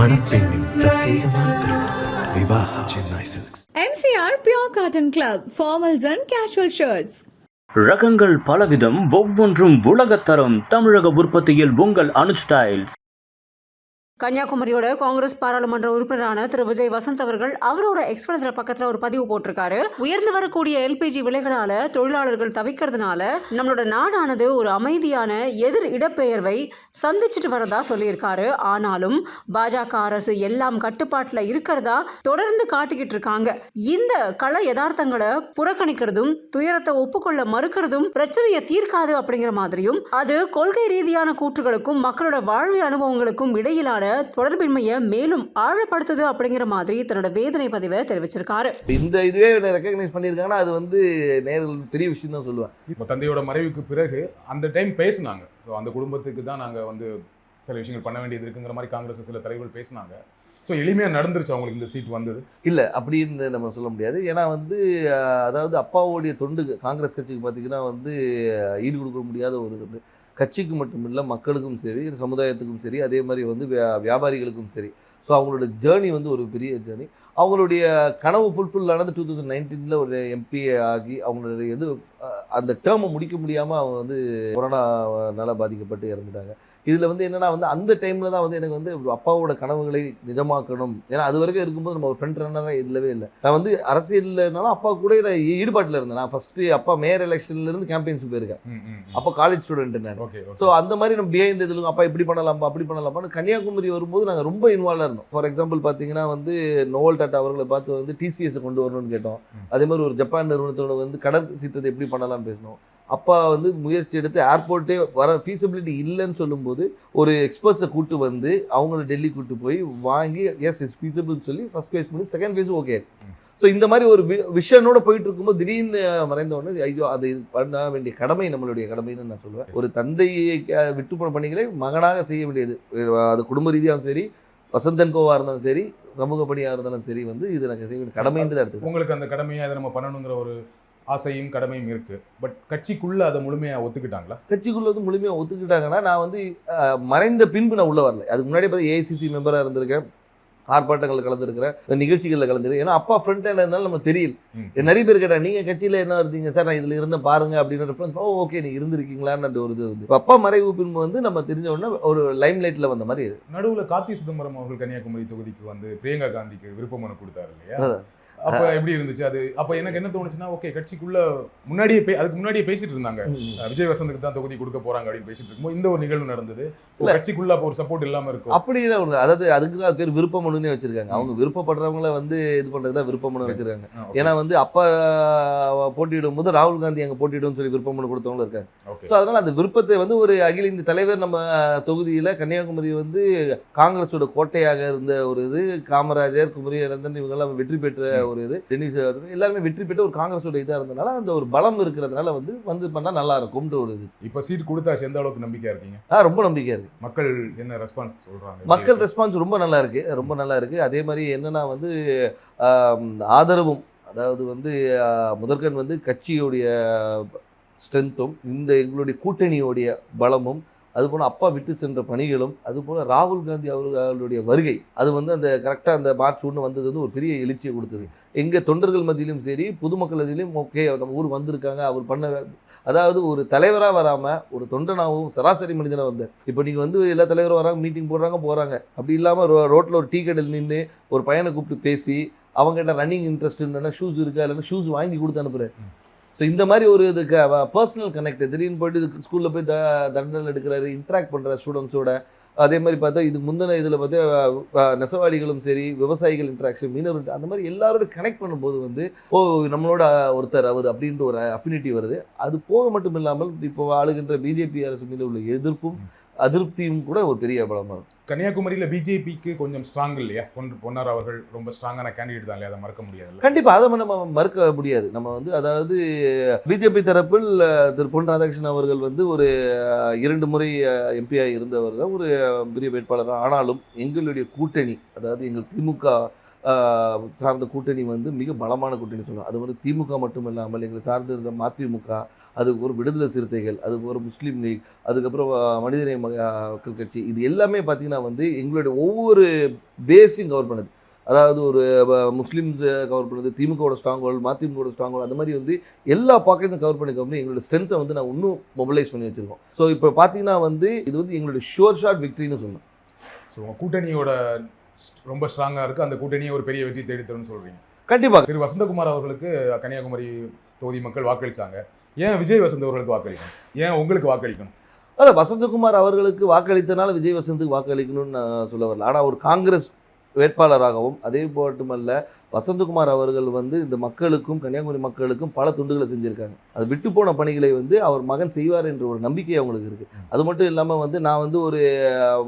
மணப்பெண்ணின் பிரத்யேகமான திருமணம் Vivaha Chennai silks. MCR Pure Cotton Club, formals and casual shirts. ரகங்கள் பலவிதம், ஒவ்வொன்றும் உலகத்தரம். தமிழக உற்பத்தியில் உங்கள் அனுஜ் ஸ்டைல்ஸ். கன்னியாகுமரியோட காங்கிரஸ் பாராளுமன்ற உறுப்பினரான திரு விஜய் வசந்த் அவர்கள் அவரோட எக்ஸ்பிரஸ்ல பக்கத்துல ஒரு பதிவு போட்டிருக்காரு. உயர்ந்து வரக்கூடிய எல்பிஜி விலைகளால தொழிலாளர்கள் தவிக்கிறதுனால நம்மளோட நாடானது ஒரு அமைதியான எதிர் இடப்பெயர்வை சந்திச்சுட்டு வரதா சொல்லியிருக்காரு. ஆனாலும் பாஜக அரசு எல்லாம் கட்டுப்பாட்டுல இருக்கிறதா தொடர்ந்து காட்டிக்கிட்டு இருக்காங்க. இந்த கள யதார்த்தங்களை புறக்கணிக்கிறதும் துயரத்தை ஒப்புக்கொள்ள மறுக்கிறதும் பிரச்சனையை தீர்க்காது அப்படிங்கிற மாதிரியும், அது கொள்கை ரீதியான கூற்றுகளுக்கும் மக்களோட வாழ்வியல் அனுபவங்களுக்கும் இடையிலான தொடர்பின்மையை மேலும் ஆழப்படுத்துது அப்படிங்கிற மாதிரி தன்னோட வேதனை பதிவை தெரிவிச்சிருக்காரு. இந்த இதுவே ரெகக்னைஸ் பண்ணியிருக்காங்கன்னா அது நேரில் பெரிய விஷயம் தான் சொல்லுவேன். இப்போ தந்தையோட மறைவுக்கு பிறகு அந்த டைம் பேசினாங்க. ஸோ அந்த குடும்பத்துக்கு தான் நாங்கள் சில விஷயங்கள் பண்ண வேண்டியது இருக்குங்கிற மாதிரி காங்கிரஸ் சில தலைவர்கள் பேசினாங்க. ஸோ எளிமையாக நடந்துருச்சு அவங்களுக்கு இந்த சீட் வந்தது இல்லை அப்படின்னு நம்ம சொல்ல முடியாது. ஏன்னா அதாவது அப்பாவோடைய தொண்டு காங்கிரஸ் கட்சிக்கு பார்த்தீங்கன்னா ஈடு கொடுக்க முடியாத ஒரு தொண்டு. கட்சிக்கு மட்டும் இல்லை, மக்களுக்கும் சரி, சமுதாயத்துக்கும் சரி, அதே மாதிரி வியாபாரிகளுக்கும் சரி. ஸோ அவங்களோட ஜேர்னி ஒரு பெரிய ஜேர்னி. அவங்களுடைய கனவு ஃபுல்ஃபில் ஆனது 2019 ஒரு எம்பி ஆகி அவங்களுடைய அந்த டேர்மை முடிக்க முடியாமல் அவங்க கொரோனாவால் பாதிக்கப்பட்டு இறந்துட்டாங்க. இதில் என்னென்னா அந்த டைமில் தான் எனக்கு அப்பாவோட கனவுகளை நிஜமாக்கணும். ஏன்னா அது வரைக்கும் இருக்கும்போது நம்ம ஒரு ஃப்ரண்ட் ரன்னராக இல்லவே இல்லை. நான் அரசியல்னாலும் அப்பா கூட நான் ஈடுபாட்டில் இருந்தேன். நான் ஃபஸ்ட்டு அப்பா மேயர் எலெக்ஷன்லேருந்து கேம்பெயின்ஸுக்கு போயிருக்கேன். அப்போ காலேஜ் ஸ்டூடெண்ட் நான். ஸோ அந்த மாதிரி நம்ம பிஹைண்ட் இதில் அப்பா இப்படி பண்ணலாம்ப்பா அப்படி பண்ணலாம்ப்பான்னு கன்னியாகுமரி வரும்போது நாங்கள் ரொம்ப இன்வால்வாக இருந்தோம். ஃபார் எக்ஸாம்பிள் பார்த்தீங்கன்னா நோவல் டாட்டா அவர்களை பார்த்து டிசிஎஸை கொண்டு வரணும்னு கேட்டோம். அதே மாதிரி ஒரு ஜப்பான் நிறுவனத்தோட கடல் சீற்றத்தை எப்படி பண்ணலாம்னு பேசணும். அப்பா முயற்சி எடுத்து ஏர்போர்ட்டே வர ஃபீஸிபிலிட்டி இல்லைன்னு சொல்லும்போது ஒரு எக்ஸ்பர்ட்ஸை கூப்பிட்டு அவங்கள டெல்லி கூப்பிட்டு போய் வாங்கி இட்ஸ் ஃபீஸிபிள்னு சொல்லி ஃபஸ்ட் ஃபேஸ் பண்ணி செகண்ட் ஃபேஸும் ஓகே. ஸோ இந்த மாதிரி ஒரு விஷனோட போயிட்டு இருக்கும்போது திடீர்னு மறைந்த உடனே ஐயோ அது பண்ண வேண்டிய கடமை நம்மளுடைய கடமைன்னு நான் சொல்லுவேன். ஒரு தந்தையை விட்டு போன பணிகளை மகனாக செய்ய வேண்டியது. அது குடும்ப ரீதியாகவும் சரி, வசந்தன் கோவாக இருந்தாலும் சரி, சமூக பணியாக இருந்தாலும் சரி இது எனக்கு செய்ய வேண்டிய கடமைன்னு தான் எடுத்து. உங்களுக்கு அந்த கடமையை அதை நம்ம பண்ணணுங்கிற ஒரு ஆசையும் கடமையும் இருக்கு. பட் கட்சிக்குள்ள அதை முழுமையாக ஒத்துக்கிட்டாங்களா? கட்சிக்குள்ள முழுமையாக ஒத்துக்கிட்டாங்கன்னா நான் மறைந்த பின்பு நான் உள்ள வரல. அதுக்கு முன்னாடி பார்த்து ஏஐசிசி மெம்பராக இருந்திருக்கேன், ஆர்ப்பாட்டங்களில் கலந்துருக்கிறேன், நிகழ்ச்சிகளில் கலந்துருக்கேன். ஏன்னா அப்பா ஃப்ரண்ட் ஹேண்ட் இருந்தாலும் நம்ம தெரியல. நிறைய பேர் கேட்டாங்க நீங்கள் கட்சியில் என்ன இருந்தீங்க சார், நான் இதில் இருந்த பாருங்க அப்படின்னு ரெஃபரன்ஸ். ஓகே நீ இருந்திருக்கீங்களான்னு ஒரு இப்போ அப்பா மறைவு பின்பு நம்ம தெரிஞ்ச உடனே ஒரு லைம் லைட்டில் வந்த மாதிரி. நடுவில் கார்த்தி சிதம்பரம் அவர்கள் கன்னியாகுமரி தொகுதிக்கு பிரியங்கா காந்திக்கு விருப்ப மனு கொடுத்தாரு இல்லையா? அப்ப எப்படி இருந்துச்சு அது? அப்ப எனக்கு என்ன தோணுச்சுன்னா, ஓகே கட்சிக்குள்ள அதுக்கு முன்னாடியே பேசிட்டு இருந்தாங்க, விஜய் வசந்துக்கு தான் தொகுதி கொடுக்க போறாங்க அப்படின்னு பேசிட்டு இருக்கும்போது இந்த ஒரு நிகழ்வு நடந்தது. கட்சிக்குள்ள அப்போ ஒரு சப்போர்ட் இல்லாம இருக்கும். அப்படி இல்லை, அதாவது அதுக்கு தான் பேர் விருப்ப மனுன்னே வச்சிருக்காங்க. அவங்க விருப்பப்படுறவங்கள இது பண்றதுதான் விருப்ப மனு வச்சிருக்காங்க. ஏன்னா அப்பா போட்டியிடும் போது ராகுல் காந்தி அங்க போட்டியிடும் சொல்லி விருப்ப மனு கொடுத்தவங்களும் இருக்காங்க. ஸோ அதனால அந்த விருப்பத்தை ஒரு அகில இந்திய தலைவர் நம்ம தொகுதியில கன்னியாகுமரி காங்கிரஸோட கோட்டையாக இருந்த ஒரு காமராஜர், குமரி அனந்தன் இவங்கெல்லாம் வெற்றி பெற்ற ஒரு டென்னிஸ் எல்லாருமே வெற்றி பெற்று ஒரு காங்கிரஸோட இதாக இருந்தனால அந்த ஒரு பலம் இருக்கிறதுனால பண்ணா நல்லா இருக்கும்ன்ற ஒரு இது. இப்போ சீட் கொடுத்தாச்சு, எந்த அளவுக்கு நம்பிக்கையா இருக்கீங்க? ரொம்ப நம்பிக்கையா இருக்கு. மக்கள் என்ன ரெஸ்பான்ஸ் சொல்றாங்க? மக்கள் ரெஸ்பான்ஸ் ரொம்ப நல்லா இருக்கு, ரொம்ப நல்லா இருக்கு. அதே மாதிரி என்னன்னா ஆதரவும், அதாவது முதற்கண் கட்சியோடைய ஸ்ட்ரென்த்தும் எங்களுடைய கூட்டணியோடைய பலமும், அதுபோல் அப்பா விட்டு சென்ற பணிகளும், அதுபோல் ராகுல் காந்தி அவர்களுடைய வருகை அந்த கரெக்டாக அந்த மார்ச் 1 வந்தது ஒரு பெரிய எழுச்சியை கொடுத்தது. எங்கள் தொண்டர்கள் மத்தியிலும் சரி, பொதுமக்கள் மத்தியிலும் ஓகே நம்ம ஊர் வந்திருக்காங்க, அவர் பண்ண அதாவது ஒரு தலைவராக வராமல் ஒரு தொண்டனாகவும் சராசரி மனிதனாக வந்தார். இப்போ நீங்கள் எல்லா தலைவரும் வராங்க, மீட்டிங் போடுறாங்க. அப்படி இல்லாமல் ரோட்டில் ஒரு டீ கடையில் நின்று ஒரு பையனை கூப்பிட்டு பேசி அவங்ககிட்ட ரன்னிங் இன்ட்ரெஸ்ட் இல்லைன்னா ஷூஸ் இருக்கா, இல்லைன்னா ஷூஸ் வாங்கி கொடுத்து அனுப்புகிறேன். ஸோ இந்த மாதிரி ஒரு பர்சனல் கனெக்ட், திடீர்னு போய்ட்டு ஸ்கூலில் போய் தண்டனை எடுக்கிறாரு, இன்ட்ராக்ட் பண்ணுற ஸ்டூடெண்ட்ஸோட. அதே மாதிரி பார்த்தா இதுக்கு முந்தின இதில் நெசவாளிகளும் சரி, விவசாயிகள் இன்ட்ராக்ஷன், மீனவர், அந்த மாதிரி எல்லாரோட கனெக்ட் பண்ணும்போது நம்மளோட ஒருத்தர் அவர் அப்படின்ற ஒரு அஃபினிட்டி வருது. அது போக மட்டும் இல்லாமல் இப்போ ஆளுகின்ற பிஜேபி அரசு மீது உள்ள எதிர்ப்பும் அதிருப்தியும் கூட ஒரு பெரிய பலமாக இருக்கும். கன்னியாகுமரியில் பிஜேபிக்கு கொஞ்சம் ஸ்ட்ராங் இல்லையா? பொன்னார் அவர்கள் ரொம்ப ஸ்ட்ராங்கான கேண்டிடேட் தான் இல்லையா? அதை மறக்க முடியாது. கண்டிப்பாக அதை நம்ம மறுக்க முடியாது. நம்ம அதாவது பிஜேபி தரப்பில் திரு பொன் ராதாகிருஷ்ணன் அவர்கள் ஒரு 2 முறை எம்பியாக இருந்தவர் தான், ஒரு பெரிய வேட்பாளர். ஆனாலும் எங்களுடைய கூட்டணி, அதாவது எங்கள் திமுக சார்ந்த கூட்டணி வந்து மிக பலமான கூட்டணி சொல்லலாம். அது வந்து திமுக மட்டும் இல்லாமல் எங்களை சார்ந்து இருந்த மதிமுக, அதுக்கு ஒரு விடுதலை சிறுத்தைகள், அதுக்கு ஒரு முஸ்லீம் லீக், அதுக்கப்புறம் மனிதநேய மக்கள் கட்சி, இது எல்லாமே பார்த்திங்கன்னா வந்து எங்களுடைய ஒவ்வொரு பேஸையும் கவர் பண்ணுது. அதாவது ஒரு முஸ்லீம்ஸ் கவர் பண்ணுது, திமுகவோட ஸ்ட்ராங் ஹோல்டு, மதிமுகவோட ஸ்ட்ராங் ஹோல்டு, அந்த மாதிரி வந்து எல்லா பாக்கெட்டும் கவர் பண்ணி எங்களோட ஸ்ட்ரென்த்தை வந்து நான் இன்னும் மொபிலைஸ் பண்ணி வச்சுருக்கோம். ஸோ இப்போ பார்த்தீங்கன்னா வந்து இது வந்து எங்களுடைய ஷுவர் ஷாட் விக்ட்ரின்னு சொல்லணும். ஸோ உங்கள் கூட்டணியோட ரொம்ப ஸ்ட்ராங்காக இருக்குது, அந்த கூட்டணியை ஒரு பெரிய வெற்றி தேடித்தரும்னு சொல்கிறீங்க. கண்டிப்பாக திரு வசந்தகுமார் அவர்களுக்கு கன்னியாகுமரி தொகுதி மக்கள் வாக்களித்தாங்க. ஏன் விஜய் வசந்த் அவர்களுக்கு வாக்களிக்கணும்? ஏன் உங்களுக்கு வாக்களிக்கணும்? அதான் வசந்தகுமார் அவர்களுக்கு வாக்களித்தனால விஜய் வசந்துக்கு வாக்களிக்கணும்னு நான் சொல்ல வரல. ஆனால் ஒரு காங்கிரஸ் வேட்பாளராகவும் அதே மட்டுமல்ல வசந்தகுமார் அவர்கள் வந்து இந்த மக்களுக்கும் கன்னியாகுமரி மக்களுக்கும் பல துண்டுகளை செஞ்சுருக்காங்க. அது விட்டு போன பணிகளை வந்து அவர் மகன் செய்வார் என்ற ஒரு நம்பிக்கை அவங்களுக்கு இருக்குது. அது மட்டும் இல்லாமல் வந்து நான் வந்து ஒரு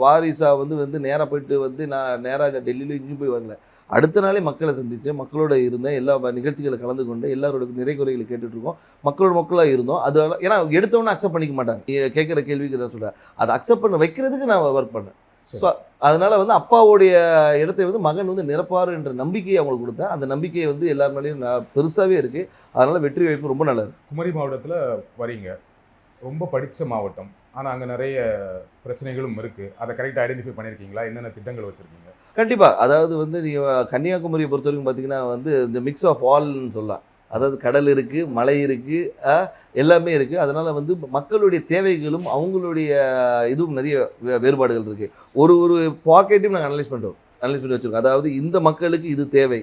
வாரிசாக வந்து நேராக போயிட்டு வந்து நான் நேராக டெல்லியில் இங்கேயும் போய் வரல. அடுத்த நாளே மக்களை சந்தித்தேன், மக்களோட இருந்தேன், எல்லா நிகழ்ச்சிகளை கலந்து கொண்டு எல்லாரோட நிறை குறைகளை கேட்டுட்ருக்கோம், மக்களாக இருந்தோம். அது ஏன்னா எடுத்தவொன்னே அக்செப்ட் பண்ணிக்க மாட்டாங்க. கேட்குற கேள்விக்கு தான் சொல்கிறேன், அதை அக்செப்ட் பண்ண வைக்கிறதுக்கு நான் ஒர்க் பண்ணேன். ஸோ அதனால் வந்து அப்பாவுடைய இடத்தை வந்து மகன் வந்து நிரப்பார் என்ற நம்பிக்கையை அவங்களுக்கு கொடுத்தேன். அந்த நம்பிக்கையை வந்து எல்லார் மேலேயும் பெருசாகவே இருக்குது. அதனால் வெற்றி வாய்ப்பு ரொம்ப நல்லது. குமரி மாவட்டத்தில் வரீங்க, ரொம்ப படித்த மாவட்டம், ஆனால் அங்கே நிறைய பிரச்சனைகளும் இருக்குது. அதை கரெக்டாக ஐடென்டிஃபை பண்ணியிருக்கீங்களா? என்னென்ன திட்டங்கள் வச்சுருக்கீங்க? கண்டிப்பாக. அதாவது வந்து நீங்கள் கன்னியாகுமரியை பொறுத்த வரைக்கும் பார்த்தீங்கன்னா வந்து இந்த மிக்ஸ் ஆஃப் ஆல்னு சொல்லலாம். அதாவது கடல் இருக்குது, மலை இருக்குது, எல்லாமே இருக்குது. அதனால் வந்து மக்களுடைய தேவைகளும் அவங்களுடைய இதுவும் நிறைய வேறுபாடுகள் இருக்குது. ஒரு பாக்கெட்டையும் நாங்கள் அனலைஸ் பண்ணி வச்சுருக்கோம். அதாவது இந்த மக்களுக்கு இது தேவை,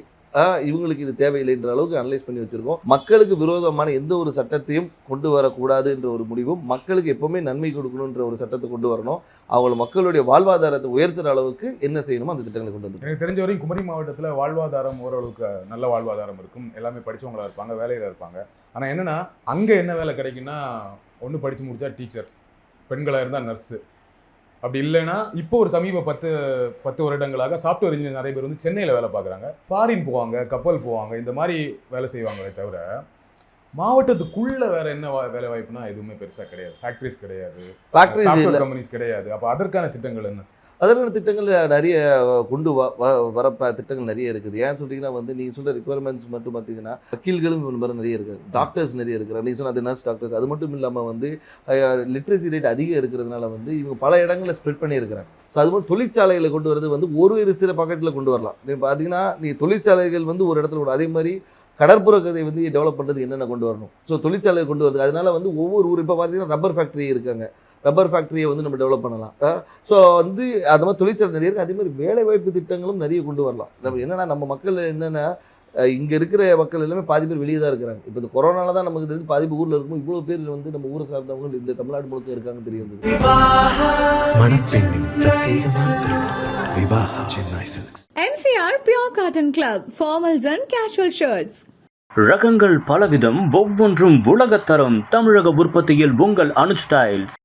இவங்களுக்கு இது தேவையில்லைன்ற அளவுக்கு அனலைஸ் பண்ணி வச்சுருக்கோம். மக்களுக்கு விரோதமான எந்த ஒரு சட்டத்தையும் கொண்டு வரக்கூடாது என்ற ஒரு முடிவும், மக்களுக்கு எப்போவுமே நன்மை கொடுக்கணுன்ற ஒரு சட்டத்தை கொண்டு வரணும். அவங்க மக்களுடைய வாழ்வாதாரத்தை உயர்த்துகிற அளவுக்கு என்ன செய்யணுமோ அந்த திட்டங்களை கொண்டு வந்து. எனக்கு தெரிஞ்ச வரைக்கும் குமரி மாவட்டத்தில் வாழ்வாதாரம் ஓரளவுக்கு நல்ல வாழ்வாதாரம் இருக்கும், எல்லாமே படித்தவங்களாக இருப்பாங்க, வேலையில் இருப்பாங்க. ஆனால் என்னென்னா அங்கே என்ன வேலை கிடைக்குன்னா, ஒன்று படித்து முடித்தா டீச்சர், பெண்களாக இருந்தால் நர்ஸு, அப்படி இல்லைன்னா இப்போ ஒரு சமீப 10 வருடங்களாக சாஃப்ட்வேர் இன்ஜினியர் நிறைய பேர் வந்து சென்னையில் வேலை பார்க்குறாங்க, ஃபாரின் போவாங்க, கப்பல் போவாங்க, இந்த மாதிரி வேலை செய்வாங்களே தவிர மாவட்டத்துக்குள்ள வேற என்ன வேலை வாய்ப்புனா எதுவுமே பெருசாக கிடையாது. ஃபேக்ட்ரிஸ் கிடையாது, சாஃப்ட்வேர் கம்பெனிஸ் கிடையாது. அப்போ அதற்கான திட்டங்கள் என்ன? அதற்கான திட்டங்கள் நிறைய கொண்டு வர திட்டங்கள் நிறைய இருக்குது. ஏன்னு சொல்லிங்கன்னா வந்து நீங்கள் சொல்கிற ரிக்குவயர்மெண்ட்ஸ் மட்டும் பார்த்தீங்கன்னா வக்கீல்களும் நிறைய இருக்குது, டாக்டர்ஸ் நிறைய இருக்கிறாங்க. நீங்கள் சொன்ன அது நர்ஸ் டாக்டர்ஸ். அது மட்டும் இல்லாமல் வந்து லிட்ரஸி ரேட் அதிகம் இருக்கிறதுனால வந்து இவங்க பல இடங்களில் ஸ்ப்ரெட் பண்ணியிருக்கிறாங்க. ஸோ அது மாதிரி தொழிற்சாலைகளை கொண்டு வரது வந்து ஒரு சில பாக்கெட்டில் கொண்டு வரலாம். நீங்கள் பார்த்தீங்கன்னா நீங்கள் தொழிற்சாலைகள் வந்து ஒரு இடத்துல கூட, அதே மாதிரி கடற்புற கதை வந்து டெவலப் பண்ணுறது என்னென்ன கொண்டு வரணும். ஸோ தொழிற்சாலையை கொண்டு வருது. அதனால வந்து ஒவ்வொரு ஊர் இப்போ பார்த்தீங்கன்னா ரப்பர் ஃபேக்ட்ரி இருக்காங்க, ரப்பர் ஃபேக்ட்ரியை வந்து நம்ம டெவலப் பண்ணலாம். ஸோ வந்து அது மாதிரி தொழிற்சாலை நிறைய இருக்குது. அதே மாதிரி வேலைவாய்ப்பு திட்டங்களும் நிறைய கொண்டு வரலாம். நம்ம என்னென்னா நம்ம மக்கள் என்னென்னா இங்கே இருக்கிற மக்கள் எல்லாமே பாதி பேர் வெளியே தான் இருக்கிறாங்க. இப்போ இந்த கொரோனால தான் நமக்கு தெரிஞ்சு பாதி பேர் ஊரில் இருக்கும். இவ்வளோ பேர் வந்து நம்ம ஊரை சார்ந்தவங்க இந்த தமிழ்நாடு முழுக்க இருக்காங்க தெரிய வந்தது. மணப்பெண்ணின் பிரத்யேகமான திருமணம் Vivaha Chennai silks. MCR Pure Cotton Club Formals and Casual Shirts. ரகங்கள் பலவிதம், ஒவ்வொன்றும் உலகத்தரம். தமிழக உற்பத்தியில் உங்கள் அனுஜ் ஸ்டைல்ஸ்.